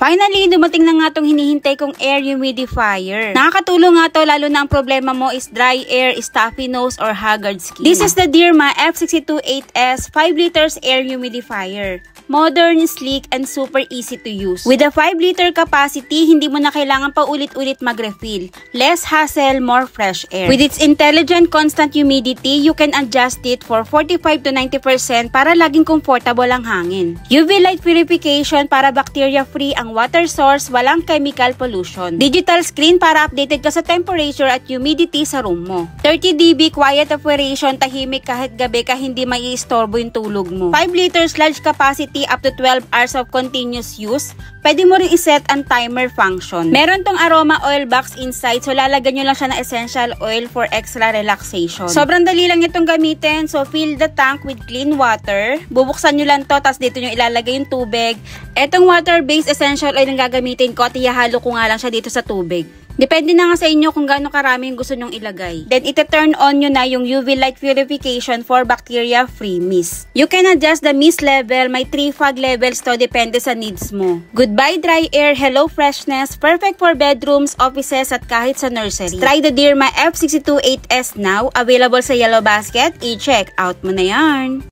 Finally, dumating na nga tong hinihintay kong air humidifier. Nakakatulong nga to lalo na ang problema mo is dry air, stuffy nose, or haggard skin. This is the Dirma F628S 5 liters air humidifier. Modern, sleek, and super easy to use. With a 5 liter capacity, hindi mo na kailangan pa ulit-ulit mag-refill. Less hassle, more fresh air. With its intelligent constant humidity, you can adjust it for 45 to 90% para laging comfortable ang hangin. UV light purification para bacteria-free ang water source, walang chemical pollution. Digital screen para updated ka sa temperature at humidity sa room mo. 30 dB quiet operation, tahimik kahit gabi ka hindi maiistorbo yung tulog mo. 5 liters large capacity up to 12 hours of continuous use. Pwede mo rin iset ang timer function. Meron tong aroma oil box inside, so lalagyan nyo lang siya ng essential oil for extra relaxation. Sobrang dali lang itong gamitin, so fill the tank with clean water. Bubuksan nyo lang to, tapos dito nyo ilalagay yung tubig. Etong water-based essential oil ang gagamitin ko at ihahalo ko nga lang siya dito sa tubig. Depende na nga sa inyo kung gaano karami yung gusto nyong ilagay. Then, ite-turn on nyo na yung UV light purification for bacteria-free mist. You can adjust the mist level. May 3 fog levels to, depende sa needs mo. Goodbye dry air, hello freshness. Perfect for bedrooms, offices, at kahit sa nursery. Try the Dirma F628S now. Available sa Yellow Basket. I-check out mo na yan.